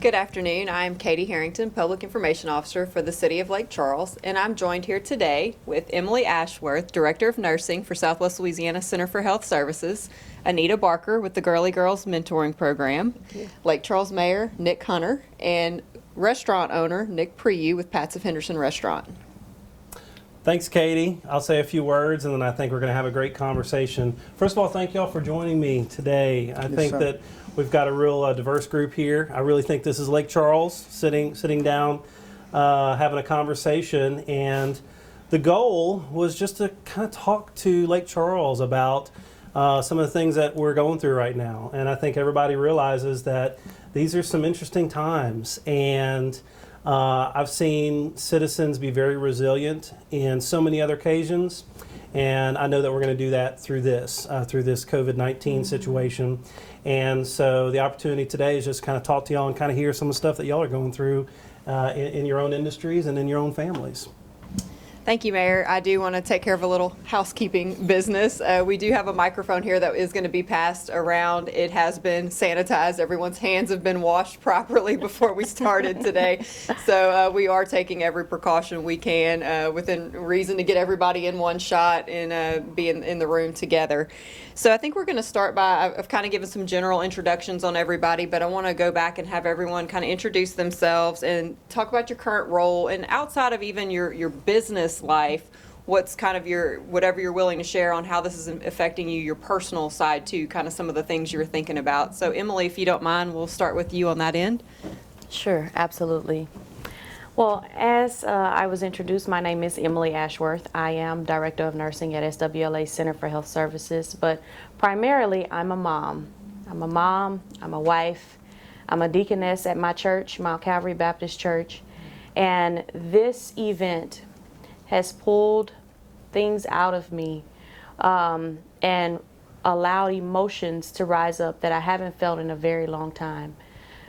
Good afternoon. I'm Katie Harrington, Public Information Officer for the City of Lake Charles, and I'm joined here today with Emily Ashworth, Director of Nursing for Southwest Louisiana Center for Health Services, Anita Barker with the Girlie Girls Mentoring Program, Lake Charles Mayor Nick Hunter, and restaurant owner Nick Perioux with Pat's of Henderson Restaurant. Thanks, Katie. I'll say a few words, and then I think we're going to have a great conversation. First of all, thank y'all for joining me today. I think that we've got a real diverse group here. I really think this is Lake Charles sitting down, having a conversation, and the goal was just to kind of talk to Lake Charles about some of the things that we're going through right now. And I think everybody realizes that these are some interesting times, and I've seen citizens be very resilient in so many other occasions, and I know that we're going to do that through this COVID-19 situation. And so the opportunity today is just kind of talk to y'all and kind of hear some of the stuff that y'all are going through in your own industries and in your own families. Thank you, Mayor. I do want to take care of a little housekeeping business. We do have a microphone here that is going to be passed around. It has been sanitized. Everyone's hands have been washed properly before we started today. So we are taking every precaution we can within reason to get everybody in one shot and be in the room together. So I think we're going to start by, I've kind of given some general introductions on everybody, but I want to go back and have everyone kind of introduce themselves and talk about your current role, and outside of even your business life, what's kind of whatever you're willing to share on how this is affecting you, your personal side too, kind of some of the things you were thinking about. So Emily, if you don't mind, we'll start with you on that end. Sure, absolutely. Well, as I was introduced, my name is Emily Ashworth. I am Director of Nursing at SWLA Center for Health Services, but primarily I'm a mom. I'm a wife, I'm a deaconess at my church, Mount Calvary Baptist Church, and this event has pulled things out of me and allowed emotions to rise up that I haven't felt in a very long time.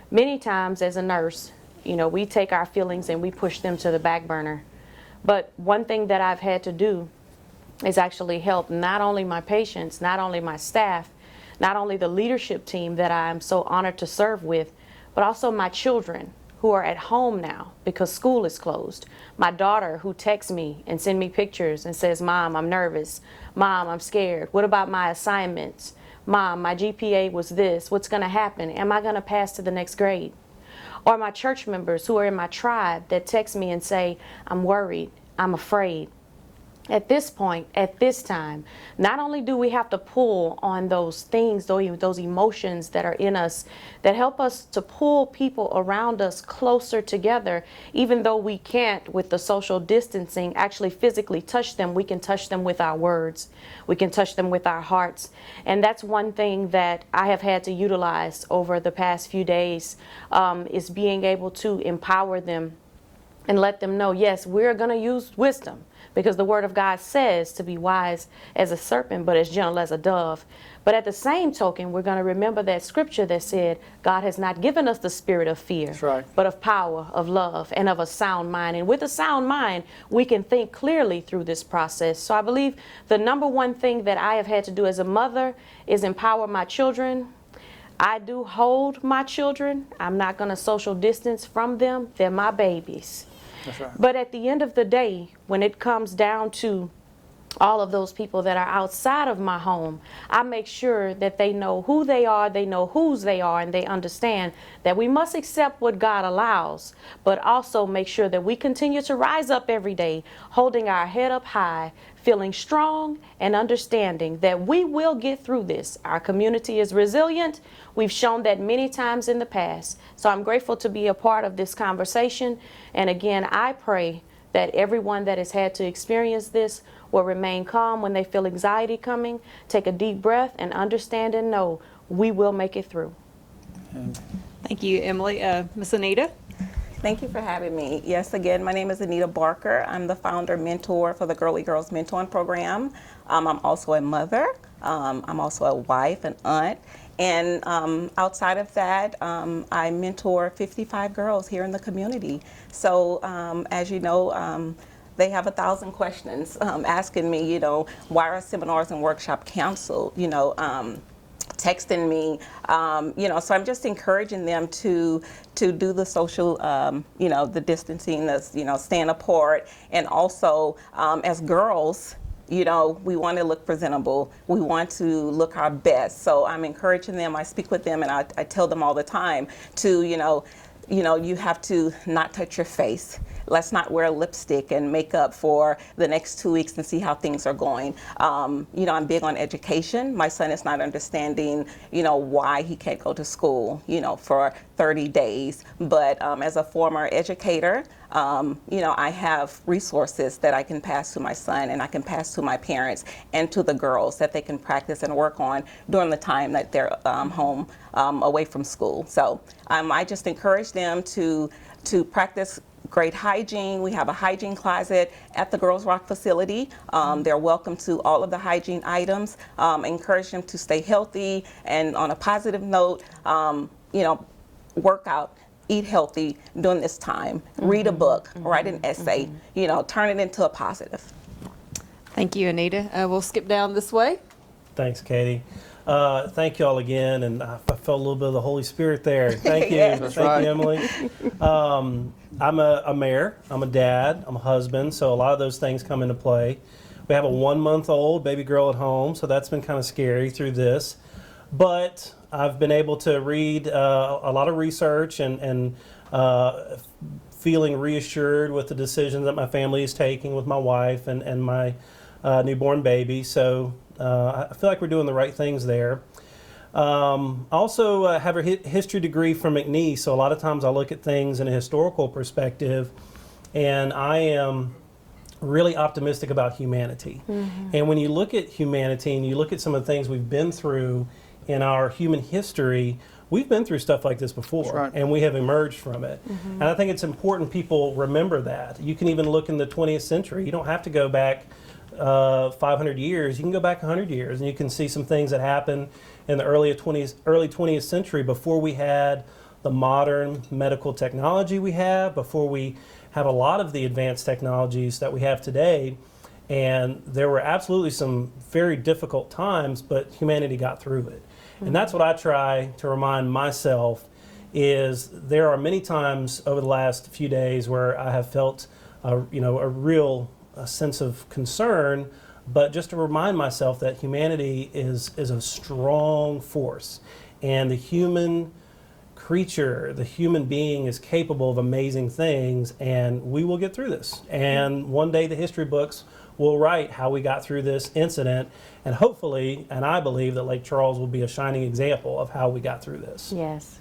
Many times as a nurse, you know, we take our feelings and we push them to the back burner. But one thing that I've had to do is actually help not only my patients, not only my staff, not only the leadership team that I'm so honored to serve with, but also my children who are at home now because school is closed. My daughter who texts me and sends me pictures and says, "Mom, I'm nervous. Mom, I'm scared. What about my assignments? Mom, my GPA was this. What's going to happen? Am I going to pass to the next grade?" Or my church members who are in my tribe that text me and say, "I'm worried, I'm afraid." At this point, at this time, not only do we have to pull on those things, those emotions that are in us that help us to pull people around us closer together, even though we can't with the social distancing actually physically touch them, we can touch them with our words. We can touch them with our hearts. And that's one thing that I have had to utilize over the past few days, is being able to empower them and let them know, yes, we're going to use wisdom. Because the Word of God says to be wise as a serpent, but as gentle as a dove. But at the same token, we're going to remember that scripture that said, God has not given us the spirit of fear, but of power, of love, and of a sound mind. And with a sound mind, we can think clearly through this process. So I believe the number one thing that I have had to do as a mother is empower my children. I do hold my children. I'm not going to social distance from them. They're my babies. That's right. But at the end of the day, when it comes down to all of those people that are outside of my home, I make sure that they know who they are, they know whose they are, and they understand that we must accept what God allows, but also make sure that we continue to rise up every day, holding our head up high, feeling strong and understanding that we will get through this. Our community is resilient. We've shown that many times in the past. So I'm grateful to be a part of this conversation. And again, I pray that everyone that has had to experience this will remain calm when they feel anxiety coming, take a deep breath, and understand and know we will make it through. Thank you, Emily. Miss Anita? Thank you for having me. Yes, again, my name is Anita Barker. I'm the founder mentor for the Girlie Girls Mentoring Program. I'm also a mother. I'm also a wife, an aunt. And outside of that, I mentor 55 girls here in the community. So as you know, they have 1,000 questions asking me, why are seminars and workshops canceled, texting me, so I'm just encouraging them to do the social, the distancing, staying apart, and also as girls, we want to look presentable. We want to look our best. So I'm encouraging them. I speak with them, and I tell them all the time to, you have to not touch your face. Let's not wear lipstick and makeup for the next 2 weeks and see how things are going. I'm big on education. My son is not understanding, why he can't go to school, for 30 days. But as a former educator, I have resources that I can pass to my son and I can pass to my parents and to the girls that they can practice and work on during the time that they're home away from school. So I just encourage them to practice great hygiene. We have a hygiene closet at the Girls Rock facility. They're welcome to all of the hygiene items. Encourage them to stay healthy, and on a positive note, work out, eat healthy during this time. Read a book, write an essay, turn it into a positive. Thank you, Anita. We'll skip down this way. Thanks, Katie. Thank you all again, and I felt a little bit of the Holy Spirit there. Thank you. Yes. Thank you, Emily. I'm a mayor, I'm a dad, I'm a husband, so a lot of those things come into play. We have a 1-month-old baby girl at home, so that's been kind of scary through this. But I've been able to read a lot of research and feeling reassured with the decisions that my family is taking with my wife and my newborn baby. So I feel like we're doing the right things there. I also have a history degree from McNeese, so a lot of times I look at things in a historical perspective, and I am really optimistic about humanity. And when you look at humanity and you look at some of the things we've been through in our human history, we've been through stuff like this before, and we have emerged from it. And I think it's important people remember that. You can even look in the 20th century. You don't have to go back 500 years. You can go back 100 years, and you can see some things that happened in the early 20th century before we had the modern medical technology we have, before we have a lot of the advanced technologies that we have today. And there were absolutely some very difficult times, but humanity got through it. And that's what I try to remind myself, is there are many times over the last few days where I have felt a real sense of concern, but just to remind myself that humanity is a strong force, and the human creature, the human being, is capable of amazing things, and we will get through this. And one day the history books will write how we got through this incident, and hopefully, and I believe that Lake Charles will be a shining example of how we got through this. Yes.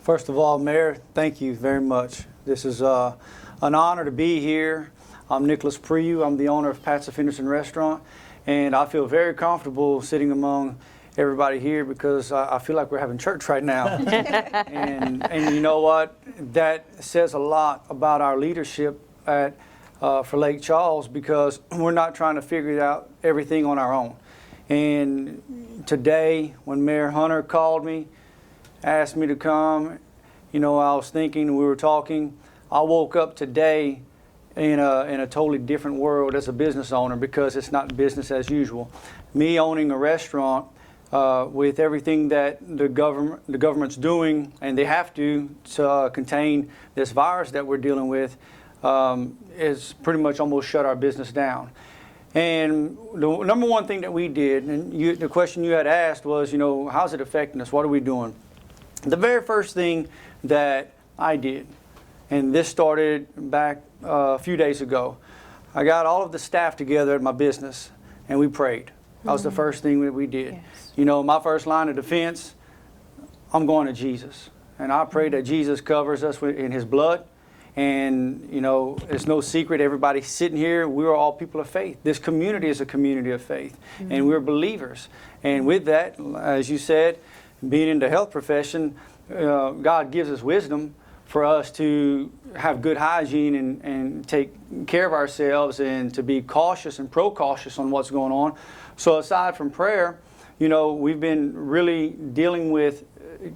First of all, Mayor, thank you very much. This is an honor to be here. I'm Nicholas Perioux. I'm the owner of Pat's of Henderson Restaurant, and I feel very comfortable sitting among everybody here because I feel like we're having church right now. and you know what? That says a lot about our leadership for Lake Charles, because we're not trying to figure out everything on our own. And today, when Mayor Hunter called me, asked me to come, I was thinking, we were talking, I woke up today in a totally different world as a business owner, because it's not business as usual. Me owning a restaurant with everything that the government's doing, and they have to contain this virus that we're dealing with, is pretty much almost shut our business down. And the number one thing that we did, and the question you had asked was, how's it affecting us? What are we doing? The very first thing that I did, and this started back a few days ago, I got all of the staff together at my business, and we prayed. That was the first thing that we did. Yes. My first line of defense, I'm going to Jesus. And I pray that Jesus covers us in his blood. And, it's no secret, everybody sitting here, we're all people of faith. This community is a community of faith, and we're believers. And with that, as you said, being in the health profession, God gives us wisdom for us to have good hygiene and take care of ourselves, and to be cautious and pro-cautious on what's going on. So aside from prayer, we've been really dealing with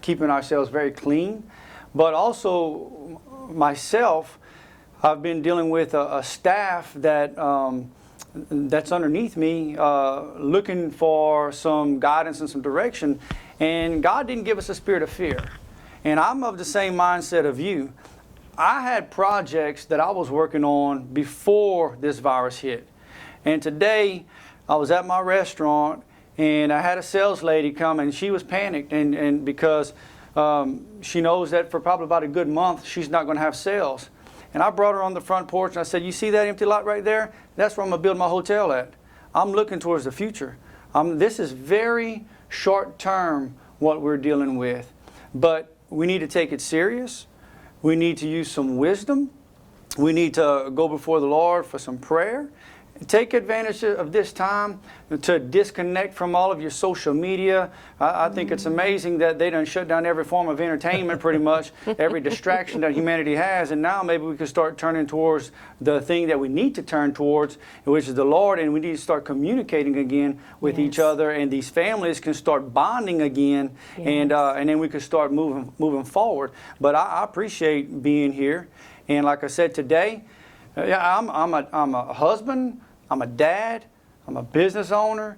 keeping ourselves very clean, but also myself, I've been dealing with a staff that that's underneath me looking for some guidance and some direction. And God didn't give us a spirit of fear. And I'm of the same mindset of you. I had projects that I was working on before this virus hit. And today, I was at my restaurant, and I had a sales lady come, and she was panicked, and because she knows that for probably about a good month, she's not going to have sales. And I brought her on the front porch, and I said, you see that empty lot right there? That's where I'm going to build my hotel at. I'm looking towards the future. This is very short term, what we're dealing with. But we need to take it serious. We need to use some wisdom. We need to go before the Lord for some prayer. Take advantage of this time to disconnect from all of your social media. I think it's amazing that they done shut down every form of entertainment pretty much, every distraction that humanity has, and now maybe we can start turning towards the thing that we need to turn towards, which is the Lord, and we need to start communicating again with each other, and these families can start bonding again, and then we can start moving forward. But I appreciate being here, and like I said today, I'm a husband, I'm a dad, I'm a business owner,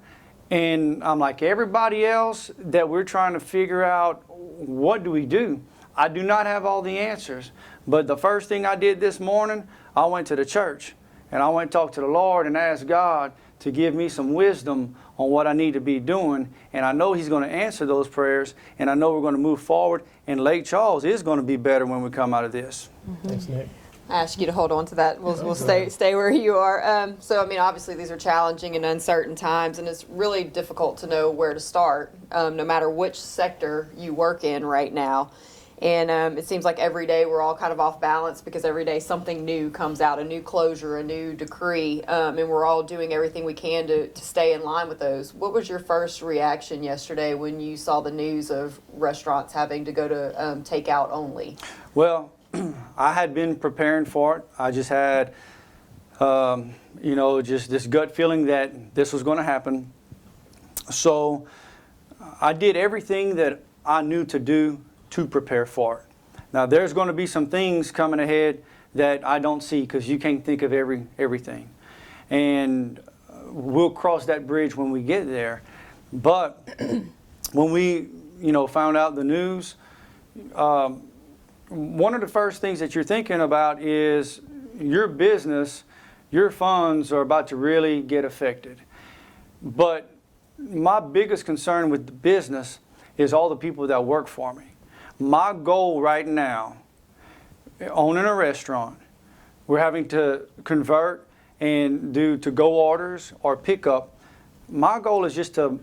and I'm like everybody else that we're trying to figure out what do we do. I do not have all the answers, but the first thing I did this morning, I went to the church, and I went and talked to the Lord and asked God to give me some wisdom on what I need to be doing, and I know He's going to answer those prayers, and I know we're going to move forward, and Lake Charles is going to be better when we come out of this. Thanks, Nick. I ask you to hold on to that. We'll stay where you are. So, I mean, obviously these are challenging and uncertain times, and it's really difficult to know where to start, no matter which sector you work in right now. And it seems like every day we're all kind of off balance because every day something new comes out, a new closure, a new decree, and we're all doing everything we can to stay in line with those. What was your first reaction yesterday when you saw the news of restaurants having to go to takeout only? Well, I had been preparing for it. I just had, just this gut feeling that this was going to happen. So I did everything that I knew to do to prepare for it. Now, there's going to be some things coming ahead that I don't see because you can't think of everything. And we'll cross that bridge when we get there. But when we, found out the news, one of the first things that you're thinking about is your business, your funds are about to really get affected. But my biggest concern with the business is all the people that work for me. My goal right now, owning a restaurant, we're having to convert and do to-go orders or pickup. My goal is just to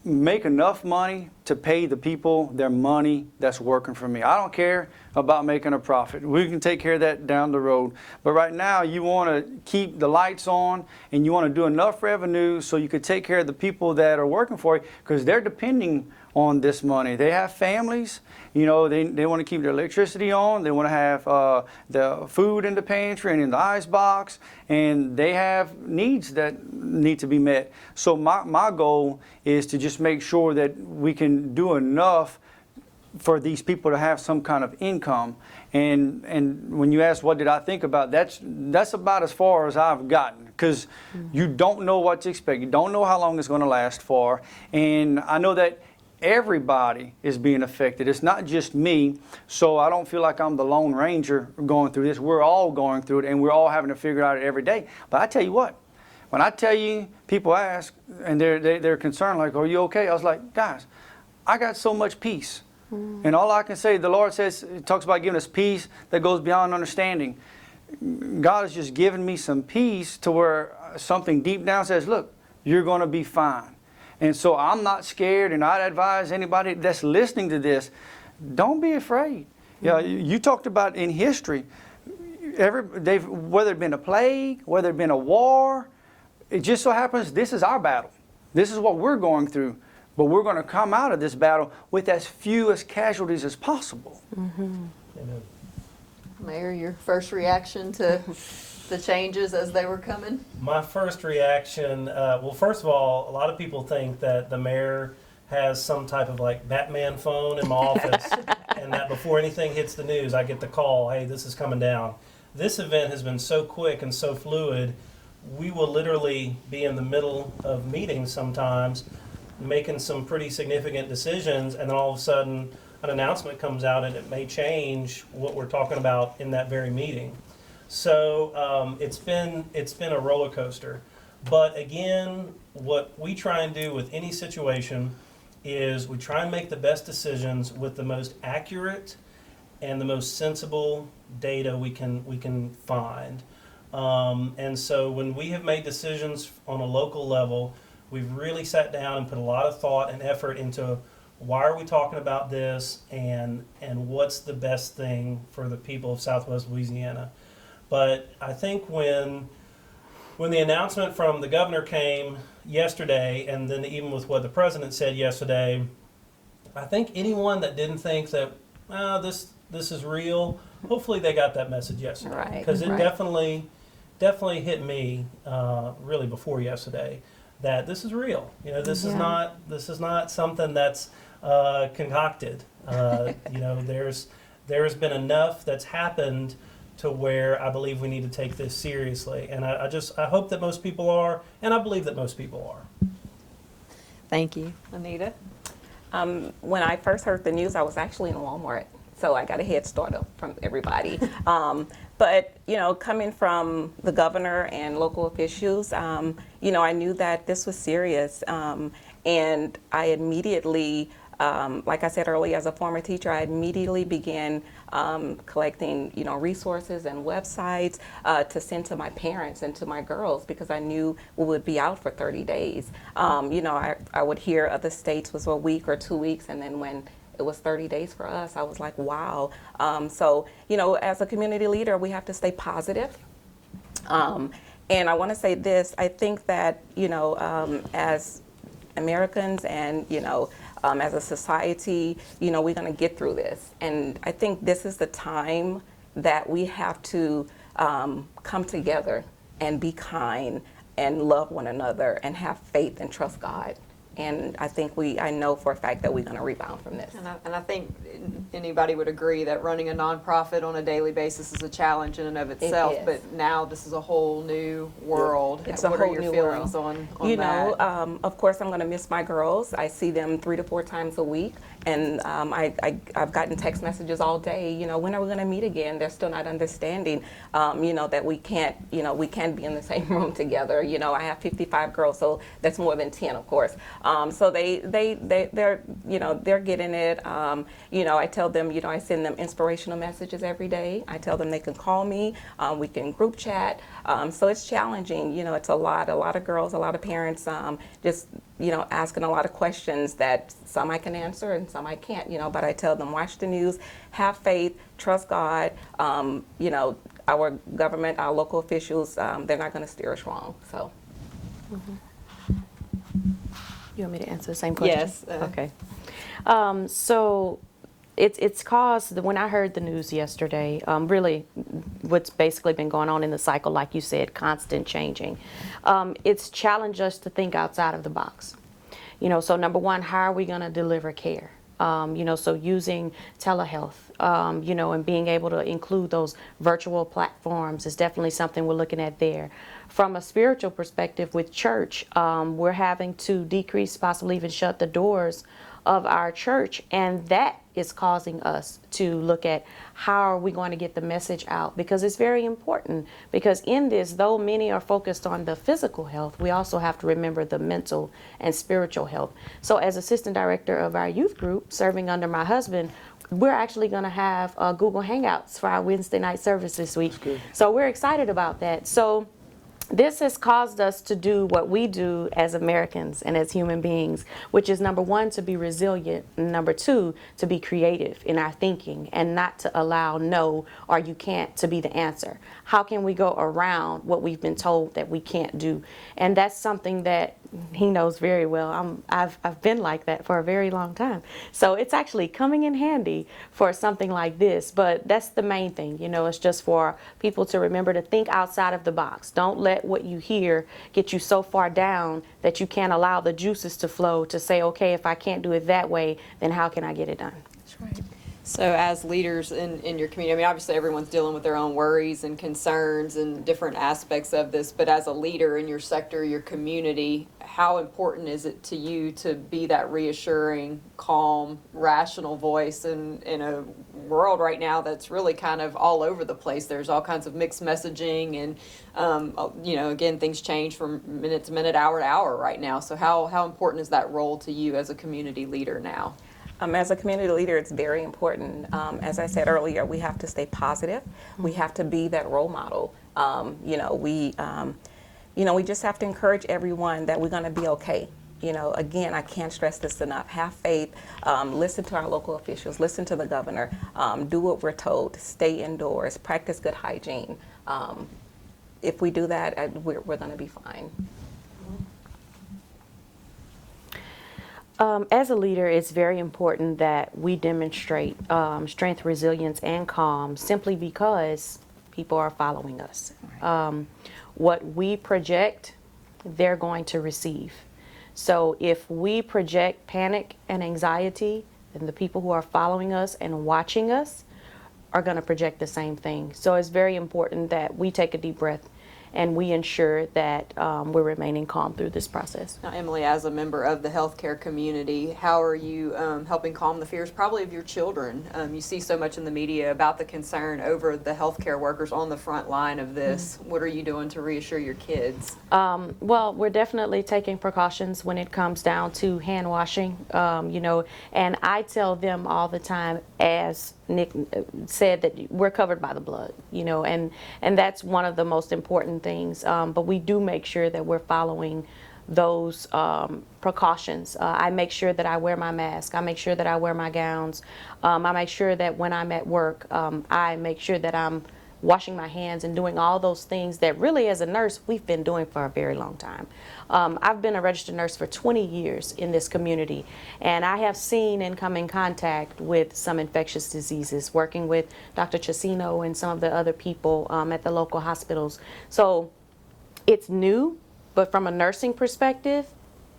make enough money to pay the people their money that's working for me. I don't care about making a profit. We can take care of that down the road. But right now, you want to keep the lights on and you want to do enough revenue so you can take care of the people that are working for you because they're depending on this money. They have families, they want to keep their electricity on, they want to have the food in the pantry and in the ice box, and they have needs that need to be met. So my goal is to just make sure that we can do enough for these people to have some kind of income. And when you ask what did I think about, that's about as far as I've gotten, because you don't know what to expect. You don't know how long it's going to last for. And I know that everybody is being affected. It's not just me, so I don't feel like I'm the Lone Ranger going through this. We're all going through it, and we're all having to figure it out every day. But I tell you what, when I tell you, people ask, and they're concerned, like, are you okay? I was like, guys, I got so much peace. And all I can say, the Lord says, He talks about giving us peace that goes beyond understanding. God has just given me some peace to where something deep down says, look, you're going to be fine. And so I'm not scared, and I'd advise anybody that's listening to this, don't be afraid. You talked about in history, whether it been a plague, whether it been a war, it just so happens this is our battle. This is what we're going through. But we're going to come out of this battle with as few casualties as possible. Amen. Mayor, your first reaction to the changes as they were coming? My first reaction, well, first of all, a lot of people think that the mayor has some type of like Batman phone in my office and that before anything hits the news, I get the call, hey, this is coming down. This event has been so quick and so fluid. we will literally be in the middle of meetings sometimes, making some pretty significant decisions, and then all of a sudden an announcement comes out and it may change what we're talking about in that very meeting. So it's been a roller coaster. But again, what we try and do with any situation is we try and make the best decisions with the most accurate and the most sensible data we can find. And so when we have made decisions on a local level, we've really sat down and put a lot of thought and effort into why are we talking about this and what's the best thing for the people of Southwest Louisiana. But I think when the announcement from the governor came yesterday, and then even with what the president said yesterday, I think anyone that didn't think that this is real, hopefully they got that message yesterday. Right, Because it right. definitely hit me really before yesterday that this is real. You know, this is not something that's concocted. You know, there's been enough that's happened to where I believe we need to take this seriously. And I hope that most people are, and I believe that most people are. Thank you. Anita? When I first heard the news, I was actually in Walmart, so I got a head start up from everybody. But, you know, coming from the governor and local officials, you know, I knew that this was serious. And I immediately, like I said earlier, as a former teacher, I immediately began collecting, you know, resources and websites to send to my parents and to my girls, because I knew we would be out for 30 days. You know, I would hear other states was a week or 2 weeks, and then when it was 30 days for us, I was like, wow. So, you know, as a community leader, we have to stay positive. And I want to say this, I think that, you know, as Americans and, you know, as a society, you know, we're going to get through this. And I think this is the time that we have to come together and be kind and love one another and have faith and trust God. And I think I know for a fact that we're going to rebound from this. And I think anybody would agree that running a nonprofit on a daily basis is a challenge in and of itself. is. But now this is a whole new world. It's What a whole are your new feelings world. on You that? know, of course, I'm going to miss my girls. I see them 3 to 4 times a week, and I've gotten text messages all day. You know, when are we going to meet again? They're still not understanding. You know, that we can't be in the same room together. You know, I have 55 girls, so that's more than 10, of course. So they're you know, they're getting it. You know, I tell them, you know, I send them inspirational messages every day. I tell them they can call me. We can group chat. So it's challenging. You know, it's a lot of girls, a lot of parents, just, you know, asking a lot of questions that some I can answer and some I can't, you know, but I tell them, watch the news, have faith, trust God. You know, our government, our local officials, they're not going to steer us wrong, so. You want me to answer the same question? Yes. Okay. So it's caused, when I heard the news yesterday, really what's basically been going on in the cycle, like you said, constant changing. It's challenged us to think outside of the box. You know, so number one, how are we going to deliver care? You know, so using telehealth, you know, and being able to include those virtual platforms is definitely something we're looking at there. From a spiritual perspective with church, we're having to decrease, possibly even shut the doors of our church, and that is causing us to look at how are we going to get the message out, because it's very important, because in this, though many are focused on the physical health, we also have to remember the mental and spiritual health. So as assistant director of our youth group, serving under my husband, we're actually going to have Google Hangouts for our Wednesday night service this week. So we're excited about that. So this has caused us to do what we do as Americans and as human beings, which is number one, to be resilient, and number two, to be creative in our thinking and not to allow no or you can't to be the answer. How can we go around what we've been told that we can't do? And that's something that he knows very well. I've been like that for a very long time. So it's actually coming in handy for something like this. But that's the main thing, you know, it's just for people to remember to think outside of the box. Don't let what you hear get you so far down that you can't allow the juices to flow to say, okay, if I can't do it that way, then how can I get it done? That's right. So as leaders in your community, I mean, obviously everyone's dealing with their own worries and concerns and different aspects of this, but as a leader in your sector, your community, how important is it to you to be that reassuring, calm, rational voice in a world right now that's really kind of all over the place? There's all kinds of mixed messaging and, again, things change from minute to minute, hour to hour right now. So how important is that role to you as a community leader now? As a community leader, it's very important. As I said earlier, we have to stay positive. We have to be that role model. We just have to encourage everyone that we're going to be okay. Again, I can't stress this enough. Have faith. Listen to our local officials. Listen to the governor. Do what we're told. Stay indoors. Practice good hygiene. If we do that, we're going to be fine. As a leader, it's very important that we demonstrate strength, resilience, and calm simply because people are following us. What we project, they're going to receive. So if we project panic and anxiety, then the people who are following us and watching us are going to project the same thing. So it's very important that we take a deep breath and we ensure that we're remaining calm through this process. Now, Emily, as a member of the healthcare community, how are you helping calm the fears probably of your children? You see so much in the media about the concern over the healthcare workers on the front line of this. What are you doing to reassure your kids? Well, we're definitely taking precautions when it comes down to hand washing, and I tell them all the time, as Nick said, that we're covered by the blood, and that's one of the most important things. But we do make sure that we're following those precautions. I make sure that I wear my mask. I make sure that I wear my gowns. I make sure that when I'm at work, I make sure that I'm washing my hands and doing all those things that really, as a nurse, we've been doing for a very long time. I've been a registered nurse for 20 years in this community, and I have seen and come in contact with some infectious diseases, working with Dr. Chasino and some of the other people at the local hospitals. So it's new, but from a nursing perspective,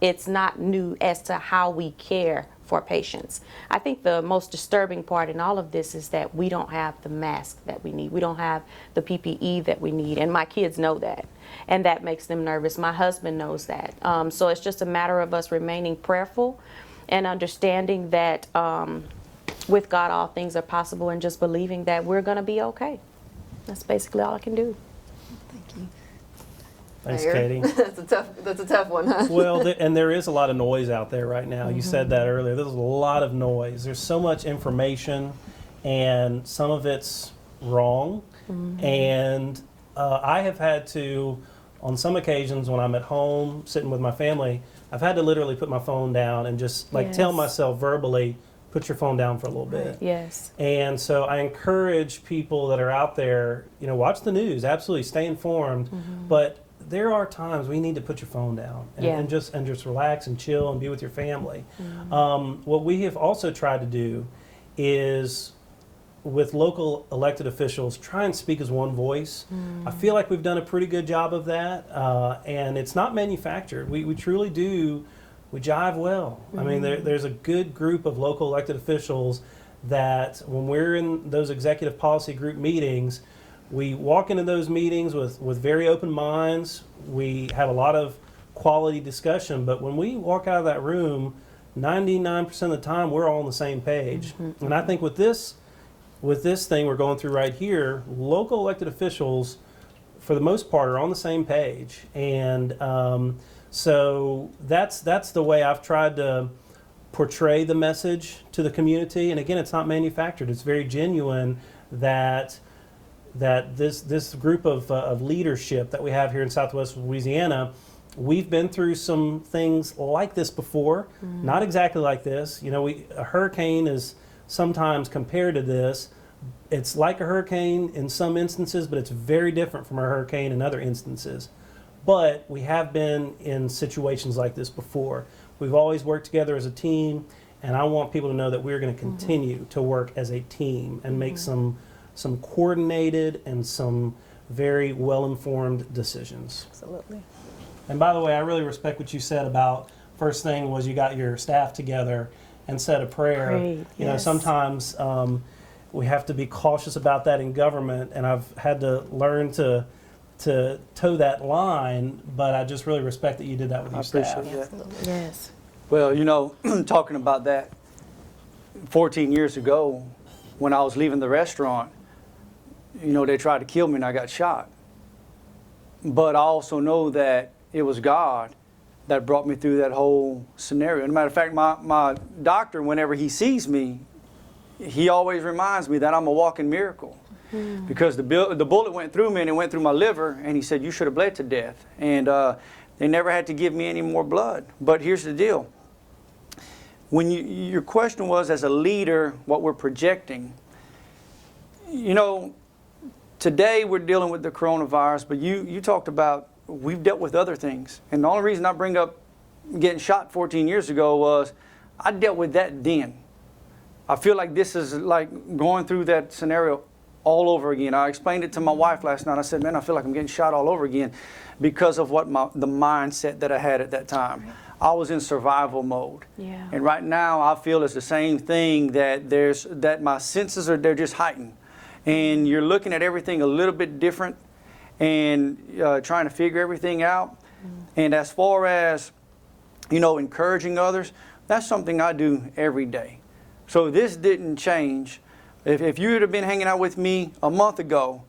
it's not new as to how we care for patients. I think the most disturbing part in all of this is that we don't have the mask that we need. We don't have the PPE that we need, and my kids know that, and that makes them nervous. My husband knows that. So it's just a matter of us remaining prayerful and understanding that with God all things are possible, and just believing that we're going to be okay. That's basically all I can do. Thank you. Thanks, Mayor? Katie. That's a tough one, huh? Well, and there is a lot of noise out there right now. You said that earlier. There's a lot of noise. There's so much information, and some of it's wrong. And I have had to, on some occasions when I'm at home sitting with my family, I've had to literally put my phone down and just tell myself verbally, put your phone down for a little bit. Yes. And so I encourage people that are out there, watch the news, absolutely, stay informed, but there are times we need to put your phone down and just relax and chill and be with your family. What we have also tried to do is, with local elected officials, try and speak as one voice. I feel like we've done a pretty good job of that, and it's not manufactured. We truly do. We jive well. I mean, there's a good group of local elected officials that when we're in those executive policy group meetings, we walk into those meetings with very open minds. We have a lot of quality discussion, but when we walk out of that room, 99% of the time we're all on the same page. And I think with this thing we're going through right here, local elected officials, for the most part, are on the same page. And so that's the way I've tried to portray the message to the community. And again, it's not manufactured. It's very genuine that this group of leadership that we have here in Southwest Louisiana, we've been through some things like this before, not exactly like this. A hurricane is sometimes compared to this. It's like a hurricane in some instances, but it's very different from a hurricane in other instances. But we have been in situations like this before. We've always worked together as a team, and I want people to know that we're going to continue to work as a team and make some coordinated and some very well-informed decisions. Absolutely. And by the way, I really respect what you said about, first thing was you got your staff together and said a prayer. Prayed, You know, yes. sometimes we have to be cautious about that in government, and I've had to learn to toe that line, but I just really respect that you did that with I your staff. appreciate that. Yes. Well, you know, talking about that, 14 years ago, when I was leaving the restaurant, you know, they tried to kill me and I got shot. But I also know that it was God that brought me through that whole scenario. As a matter of fact, my doctor, whenever he sees me, he always reminds me that I'm a walking miracle. Because the bullet went through me and it went through my liver, and he said, you should have bled to death. And they never had to give me any more blood. But here's the deal. When your question was, as a leader, what we're projecting, you know, today we're dealing with the coronavirus, but you talked about we've dealt with other things. And the only reason I bring up getting shot 14 years ago was I dealt with that then. I feel like this is like going through that scenario all over again. I explained it to my wife last night. I said, man, I feel like I'm getting shot all over again because of what the mindset that I had at that time. I was in survival mode. Yeah. And right now I feel it's the same thing, that my senses they're just heightened. And you're looking at everything a little bit different and trying to figure everything out. And as far as, you know, encouraging others, that's something I do every day. So this didn't change. If you would have been hanging out with me a month ago,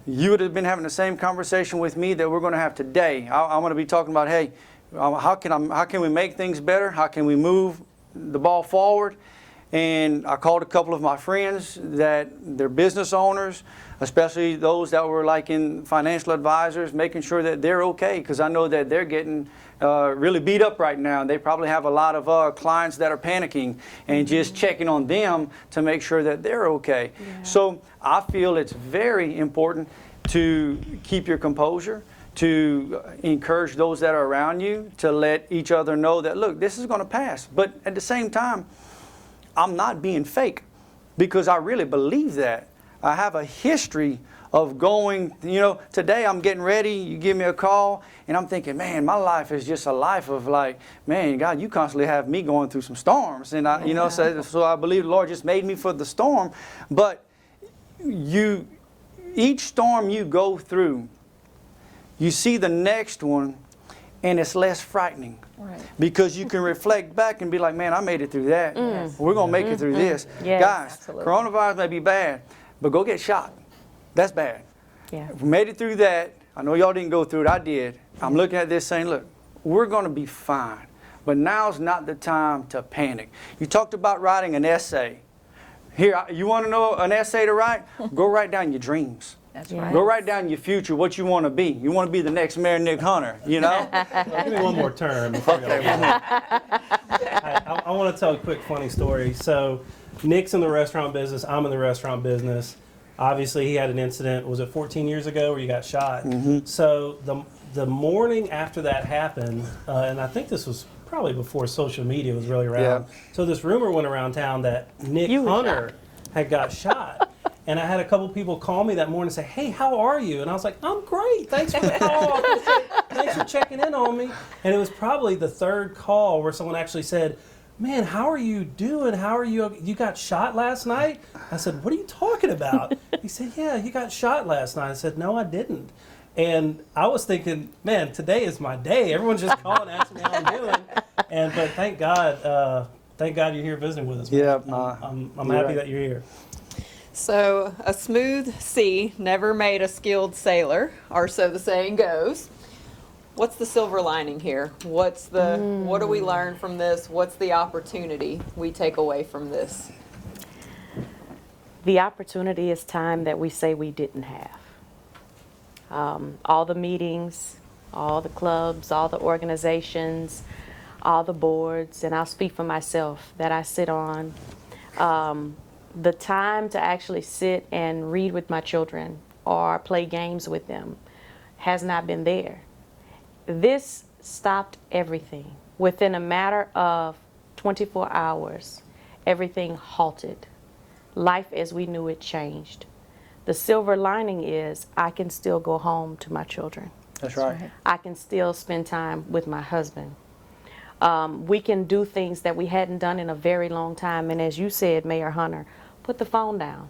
you would have been having the same conversation with me that we're going to have today. I'm going to be talking about, hey, how can we make things better? How can we move the ball forward? And I called a couple of my friends that they're business owners, especially those that were like in financial advisors, making sure that they're okay, because I know that they're getting really beat up right now. They probably have a lot of clients that are panicking, and just checking on them to make sure that they're okay. Yeah. So I feel it's very important to keep your composure, to encourage those that are around you, to let each other know that, look, this is going to pass. But at the same time, I'm not being fake, because I really believe that. I have a history of going, you know, today I'm getting ready, you give me a call, and I'm thinking, man, my life is just a life of like, man, God, you constantly have me going through some storms. And I, you know, so I believe the Lord just made me for the storm. But each storm you go through, you see the next one, and it's less frightening. Right. Because you can reflect back and be like, man, I made it through that. We're going to make it through this. Yes, guys, absolutely. Coronavirus may be bad, but go get shot. That's bad. Yeah. If we made it through that, I know y'all didn't go through it, I did. I'm looking at this saying, look, we're going to be fine. But now's not the time to panic. You talked about writing an essay. Here, you want to know an essay to write? Go write down your dreams. That's Yeah. right. Go write down your future, what you want to be. You want to be the next Mayor Nick Hunter, you know? Give me one more term. before we go. I want to tell a quick funny story. So Nick's in the restaurant business. I'm in the restaurant business. Obviously, he had an incident, was it 14 years ago, where he got shot? So the morning after that happened, and I think this was probably before social media was really around, so this rumor went around town that Nick Hunter had got shot. And I had a couple people call me that morning and say, hey, how are you? And I was like, I'm great. Thanks for the call. Thanks for checking in on me. And it was probably the third call where someone actually said, man, how are you doing? How are you? You got shot last night? I said, what are you talking about? He said, yeah, you got shot last night. I said, no, I didn't. And I was thinking, man, today is my day. Everyone's just calling, asking me how I'm doing. But thank God you're here visiting with us. Man. Yeah, I'm happy that you're here. So, a smooth sea never made a skilled sailor, or so the saying goes. What's the silver lining here? What do we learn from this? What's the opportunity we take away from this? The opportunity is time that we say we didn't have. All the meetings, all the clubs, all the organizations, all the boards, and I'll speak for myself that I sit on. The time to actually sit and read with my children or play games with them has not been there. This stopped everything. Within a matter of 24 hours, everything halted. Life as we knew it changed. The silver lining is I can still go home to my children. That's right. I can still spend time with my husband. We can do things that we hadn't done in a very long time. And as you said, Mayor Hunter, put the phone down.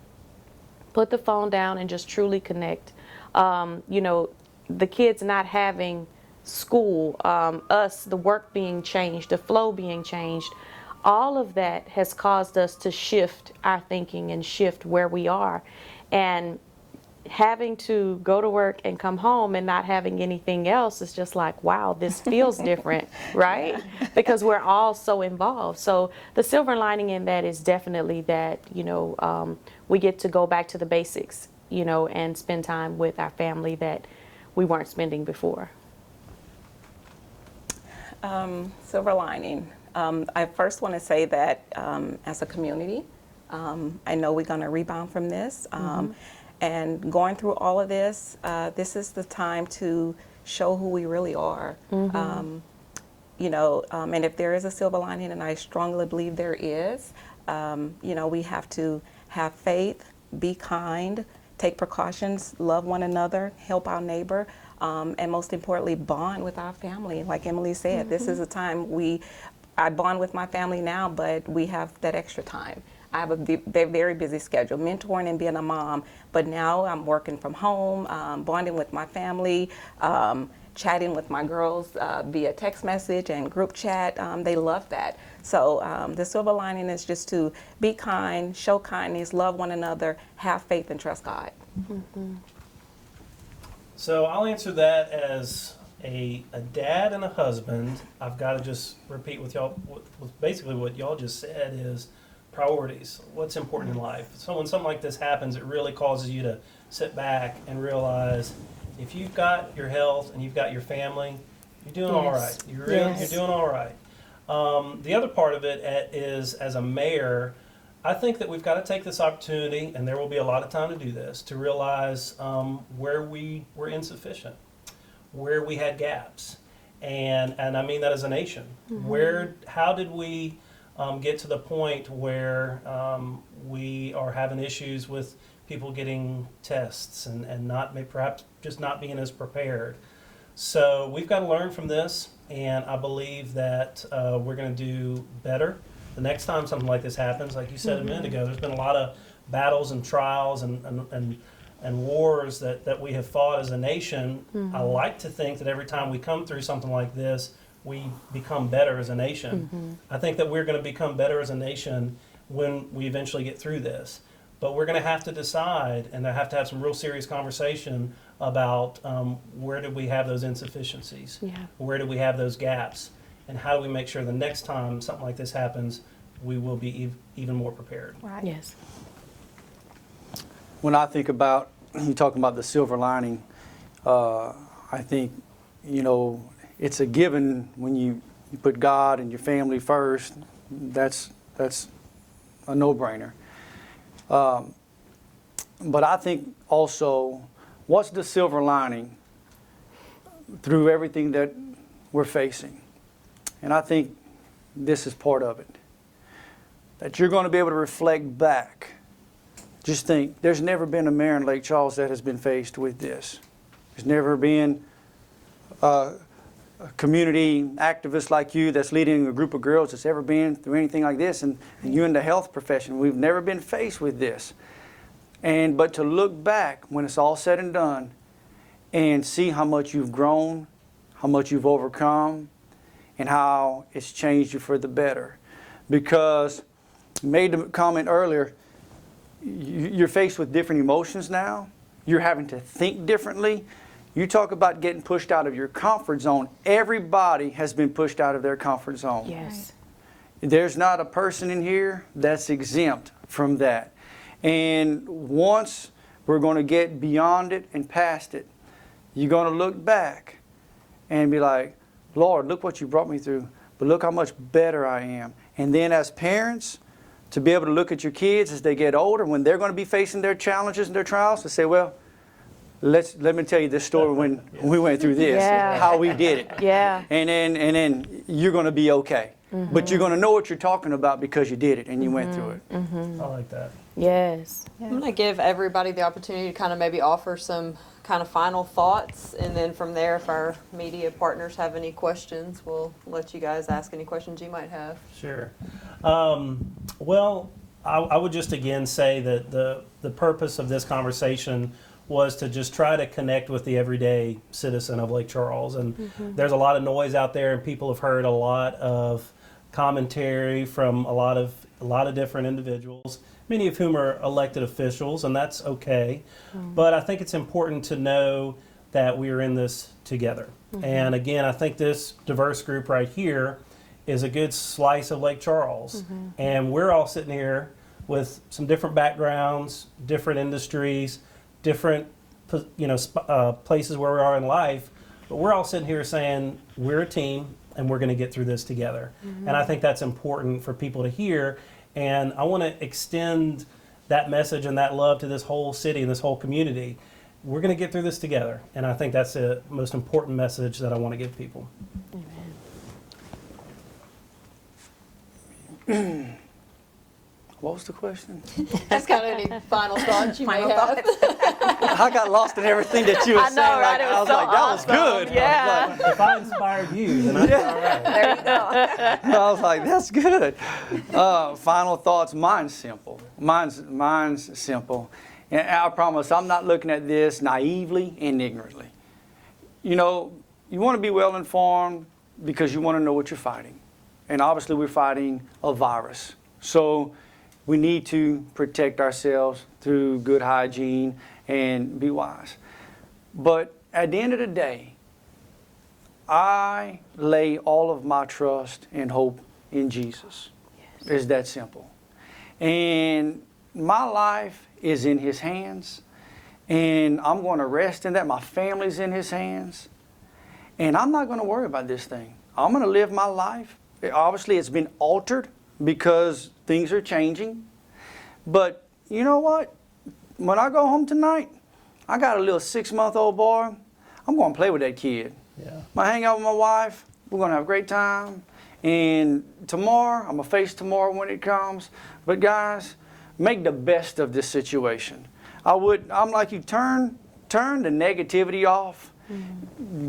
Put the phone down and just truly connect. You know, the kids not having school, us, the work being changed, the flow being changed, all of that has caused us to shift our thinking and shift where we are. And having to go to work and come home and not having anything else is just like, wow, this feels different, right? Because we're all so involved. So the silver lining in that is definitely that, you know, we get to go back to the basics, you know, and spend time with our family that we weren't spending before. Silver lining. I first want to say that as a community, I know we're going to rebound from this. And going through all of this, this is the time to show who we really are. You know, and if there is a silver lining, and I strongly believe there is, you know, we have to have faith, be kind, take precautions, love one another, help our neighbor, and most importantly, bond with our family. Like Emily said, this is a time I bond with my family now, but we have that extra time. I have a very busy schedule, mentoring and being a mom, but now I'm working from home, bonding with my family, chatting with my girls via text message and group chat. They love that. So the silver lining is just to be kind, show kindness, love one another, have faith and trust God. So I'll answer that as a dad and a husband. I've got to just repeat with y'all, basically what y'all just said is priorities. What's important in life? So when something like this happens, it really causes you to sit back and realize if you've got your health and you've got your family, you're doing all right. You're doing all right. The other part of it is, as a mayor, I think that we've got to take this opportunity, and there will be a lot of time to do this, to realize where we were insufficient, where we had gaps, and I mean that as a nation. How did we get to the point where we are having issues with people getting tests and perhaps just not being as prepared? So we've got to learn from this, and I believe that we're going to do better the next time something like this happens. Like you said a minute ago, there's been a lot of battles and trials and wars that we have fought as a nation. I like to think that every time we come through something like this, we become better as a nation. I think that we're going to become better as a nation when we eventually get through this. But we're going to have to decide, and I have to have some real serious conversation about where did we have those insufficiencies? Where did we have those gaps? And how do we make sure the next time something like this happens, we will be even more prepared? Right. Yes. When I think about, you talking about the silver lining, I think, you know, it's a given when you put God and your family first. That's a no-brainer. But I think also, what's the silver lining through everything that we're facing? And I think this is part of it. That you're going to be able to reflect back. Just think, there's never been a mayor in Lake Charles that has been faced with this. There's never been a community activist like you that's leading a group of girls that's ever been through anything like this, and you in the health profession. We've never been faced with this. But to look back when it's all said and done and see how much you've grown, how much you've overcome, and how it's changed you for the better. Because you made the comment earlier, you're faced with different emotions now. You're having to think differently. You talk about getting pushed out of your comfort zone. Everybody has been pushed out of their comfort zone. Yes. There's not a person in here that's exempt from that. And once we're going to get beyond it and past it, you're going to look back and be like, Lord, look what you brought me through, but look how much better I am. And then as parents, to be able to look at your kids as they get older, when they're going to be facing their challenges and their trials, to say, well, let me tell you this story when we went through this, how we did it. Yeah. And then you're going to be okay. but you're going to know what you're talking about because you did it and you went through it. I like that. Yes. I'm going to give everybody the opportunity to kind of maybe offer some kind of final thoughts, and then from there, if our media partners have any questions, we'll let you guys ask any questions you might have. Sure. Well, I would just again say that the purpose of this conversation was to just try to connect with the everyday citizen of Lake Charles. And there's a lot of noise out there, and people have heard a lot of commentary from a lot of different individuals, many of whom are elected officials, and that's okay. But I think it's important to know that we are in this together. And again, I think this diverse group right here is a good slice of Lake Charles. And we're all sitting here with some different backgrounds, different industries, different places where we are in life, but we're all sitting here saying we're a team and we're going to get through this together. And I think that's important for people to hear, and I want to extend that message and that love to this whole city and this whole community. We're going to get through this together, and I think that's the most important message that I want to give people. What was the question? Just got any final thoughts you might Final have? I got lost in everything that you were I know, saying. right? It was I was so like, that was awesome. good. Yeah. If I inspired you, then that's all right. There you go. I was like, that's good. Final thoughts. Mine's simple. Mine's simple. And I promise I'm not looking at this naively and ignorantly. You know, you want to be well informed because you want to know what you're fighting. And obviously we're fighting a virus. So we need to protect ourselves through good hygiene and be wise. But at the end of the day, I lay all of my trust and hope in Jesus. It's that simple. And my life is in His hands, and I'm going to rest in that. My family's in His hands, and I'm not going to worry about this thing. I'm going to live my life. Obviously, it's been altered because things are changing. But you know what? When I go home tonight, I got a little 6-month-old boy. I'm going to play with that kid. Yeah. I'm going to hang out with my wife. We're going to have a great time. And tomorrow, I'm going to face tomorrow when it comes. But guys, make the best of this situation. I'm like you, turn the negativity off.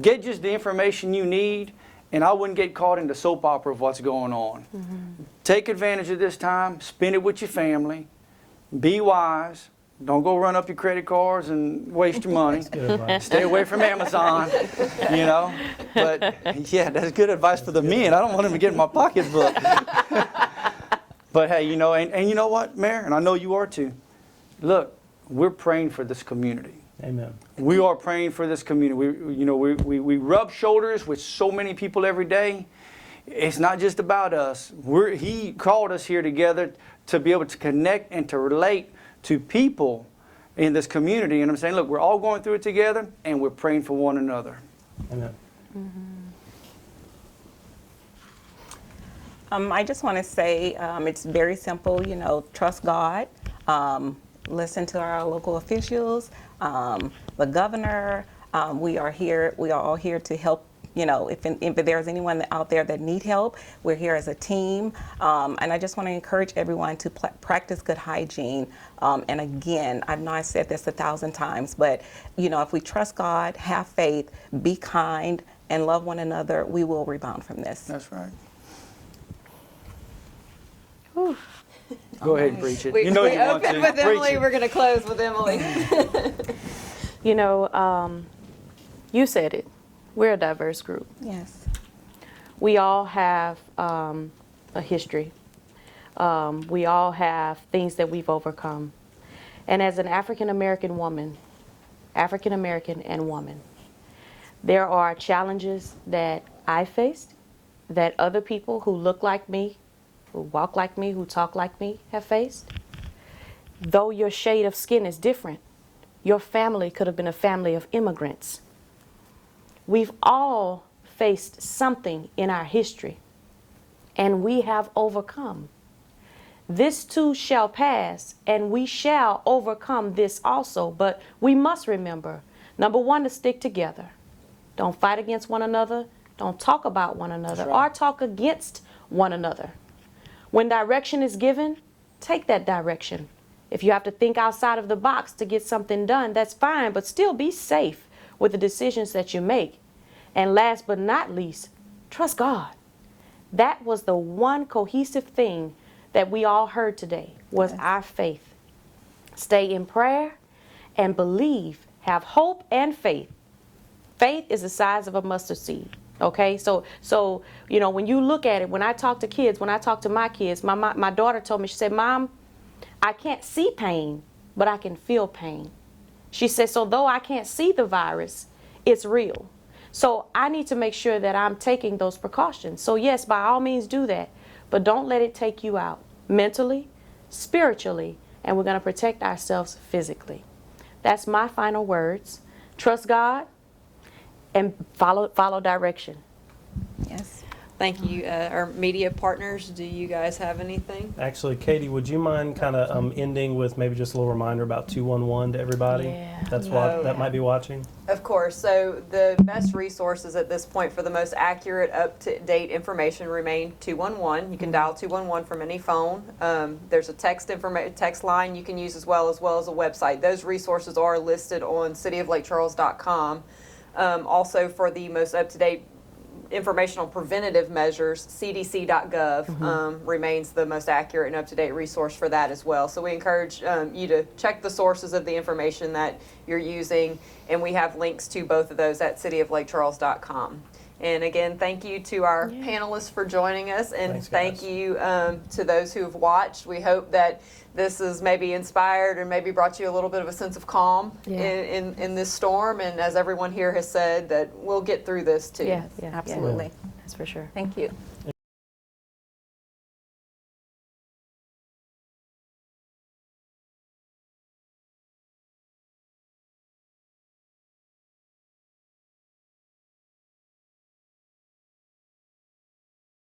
Get just the information you need, and I wouldn't get caught in the soap opera of what's going on. Take advantage of this time, spend it with your family, be wise, don't go run up your credit cards and waste your money. Good advice. Stay away from Amazon, you know. But yeah, that's good advice for the men. I don't want them to get in my pocketbook. But hey, you know, and you know what, Mayor, and I know you are too. Look, we're praying for this community. Amen. We are praying for this community. We rub shoulders with so many people every day. It's not just about us. He called us here together to be able to connect and to relate to people in this community. And I'm saying, look, we're all going through it together, and we're praying for one another. Amen. I just want to say it's very simple, you know, trust God, listen to our local officials, the governor. We are all here to help. You know, if there's anyone out there that need help, we're here as a team. And I just want to encourage everyone to practice good hygiene. And again, I know I said this 1,000 times, but you know, if we trust God, have faith, be kind, and love one another, we will rebound from this. That's right. Whew. Go ahead and preach it. We you know you want opened to. with Preach Emily. it. We're going to close with Emily. You know, you said it. We're a diverse group. Yes. We all have a history. We all have things that we've overcome. And as an African-American woman, African-American and woman, there are challenges that I faced, that other people who look like me, who walk like me, who talk like me have faced. Though your shade of skin is different, your family could have been a family of immigrants. We've all faced something in our history, and we have overcome. This too shall pass, and we shall overcome this also. But we must remember, number one, to stick together. Don't fight against one another. Don't talk about one another, That's right. or talk against one another. When direction is given, take that direction. If you have to think outside of the box to get something done, that's fine, but still be safe with the decisions that you make. And last but not least, trust God. That was the one cohesive thing that we all heard today, was our faith. Stay in prayer and believe, have hope and faith. Faith is the size of a mustard seed. Okay, so you know, when you look at it, when I talk to kids, when I talk to my kids, my daughter told me, she said, Mom, I can't see pain, but I can feel pain. She said, so though I can't see the virus, it's real. So I need to make sure that I'm taking those precautions. So yes, by all means do that, but don't let it take you out mentally, spiritually, and we're going to protect ourselves physically. That's my final words. Trust God and follow direction. Yes. Thank you. Our media partners, do you guys have anything? Actually, Katie, would you mind kind of ending with maybe just a little reminder about 211 to everybody? Yeah. That's Yeah. that might be watching. Of course. So the best resources at this point for the most accurate, up-to-date information remain 211. You can dial 211 from any phone. There's a text line you can use as well as a website. Those resources are listed on cityoflakecharles.com. Also, for the most up-to-date informational preventative measures, cdc.gov remains the most accurate and up-to-date resource for that as well. So we encourage you to check the sources of the information that you're using, and we have links to both of those at cityoflakecharles.com. And again, thank you to our panelists for joining us, and Thanks, thank guys. you to those who have watched. We hope that this has maybe inspired or maybe brought you a little bit of a sense of calm in this storm. And as everyone here has said, that we'll get through this too. Yeah, Absolutely. that's for sure. Thank you.